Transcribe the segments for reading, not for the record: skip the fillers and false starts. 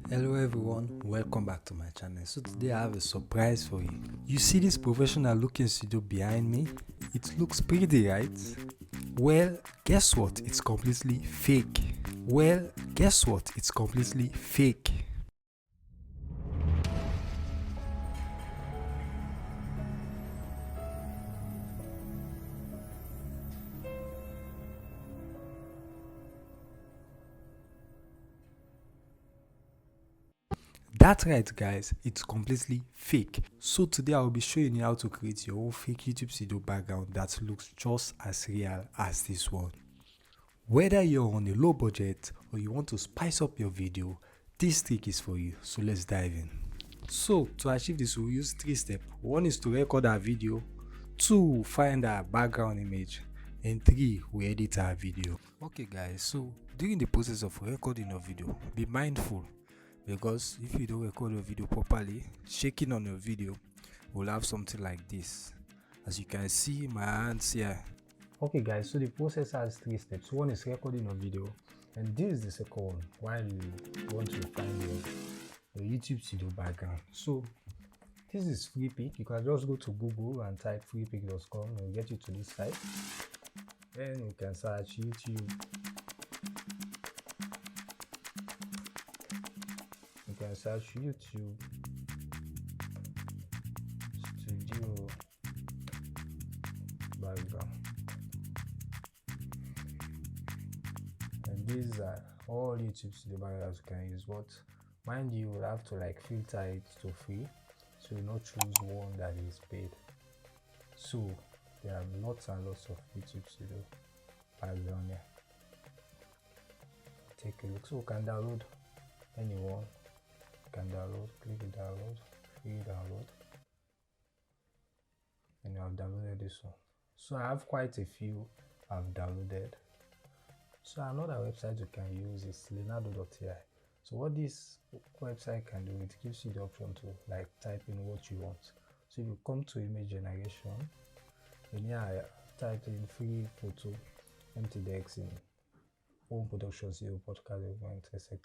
Hello everyone, welcome back to my channel. So today I have a surprise for you. You see this professional looking studio behind me? It looks pretty, right? Well, guess what? It's completely fake. Well, guess what? It's completely fake. That's right guys, it's completely fake. So today I will be showing you how to create your own fake YouTube studio background that looks just as real as this one. Whether you're on a low budget or you want to spice up your video, this trick is for you. So let's dive in. So to achieve this, we'll use 3 steps. 1 is to record our video, 2 find our background image, and 3 we edit our video. Okay guys, so during the process of recording your video, be mindful, because if you don't record your video properly, shaking on your video will have something like this. As you can see my hands here. Okay guys, so the process has 3 steps. 1 is recording your video, and this is the second one while you want to find your YouTube studio background. So this is FreePic. You can just go to Google and type freepic.com and it'll get you to this site. Then you can search YouTube. You can search YouTube studio background. And these are all YouTube studio backgrounds you can use, but mind you will have to filter it to free, so you not choose one that is paid. So there are lots and lots of YouTube studio background here. Take a look. So you can download anyone. You can download, click download, free download, and you have downloaded this one. So I have quite a few I've downloaded. So another website you can use is leonardo.ai. So what this website can do, it gives you the option to type in what you want. So if you come to image generation, and here I type in free photo, MTDX in home production, CEO, podcast development, etc.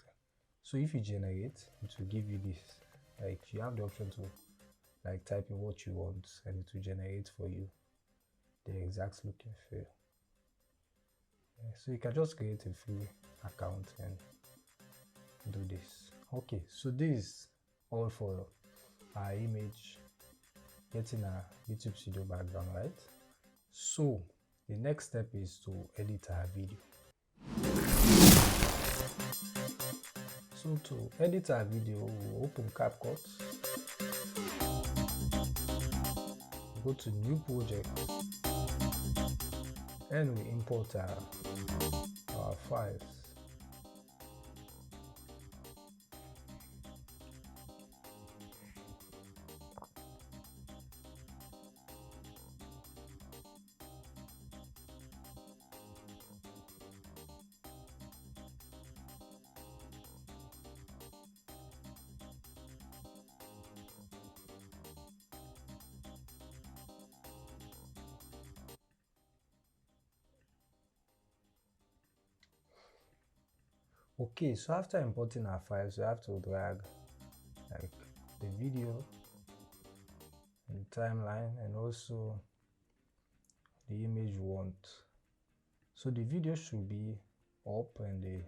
So if you generate, it will give you this. You have the option to type in what you want, and it will generate for you the exact looking file. So you can just create a free account and do this. Okay, so this is all for our image, getting a YouTube studio background, right? So the next step is to edit our video. So to edit our video, we'll open CapCut, go to new project, and we import our files. Okay, so after importing our files, we have to drag the video and the timeline, and also the image we want. So the video should be up and the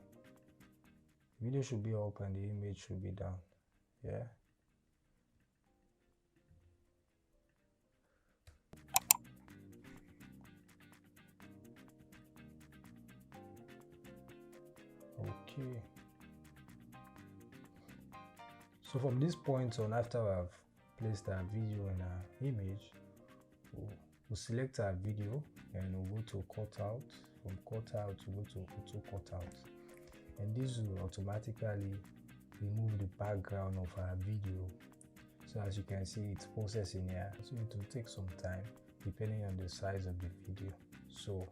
image should be down. Yeah. Okay, so from this point on, after we have placed our video and our image, we'll select our video and we'll go to cutout. From cutout we'll go to auto cutout, and this will automatically remove the background of our video. So as you can see, it's processing here, so it will take some time depending on the size of the video. So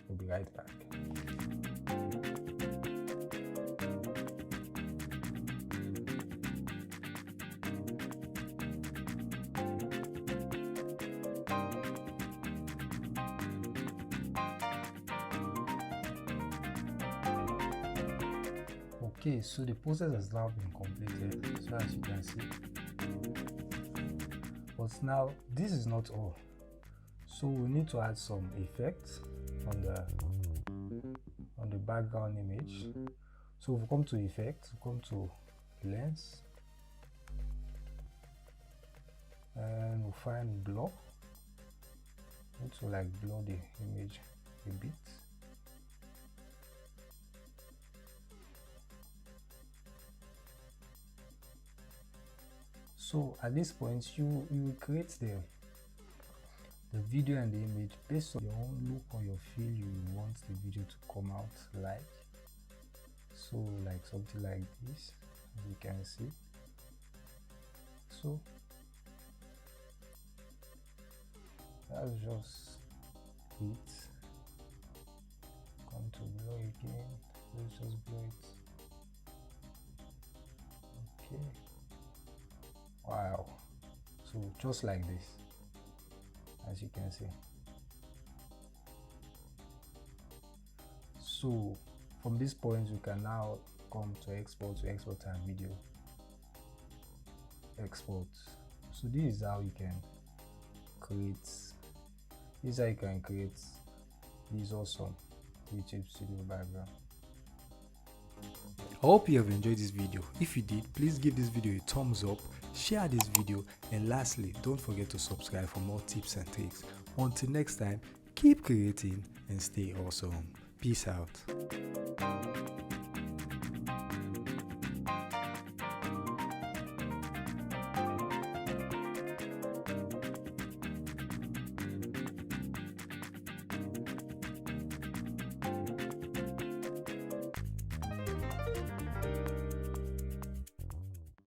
we'll be right back. Okay, so the process has now been completed, so as you can see. But now this is not all, so we need to add some effects on the background image. So we'll come to effects, we'll come to lens, and we'll find blur. Need to like blur the image a bit. So at this point, you create the video and the image based on your own look or your feel you want the video to come out like. So like something like this, as you can see. So that's just it. Come to blur again. Let's just blur it. Okay. Wow. So just like this, as you can see. So from this point you can now come to export and video export. So this is how you can create this awesome YouTube Studio background. I hope you have enjoyed this video. If you did, please give this video a thumbs up, share this video, and lastly, don't forget to subscribe for more tips and tricks. Until next time, keep creating and stay awesome. Peace out.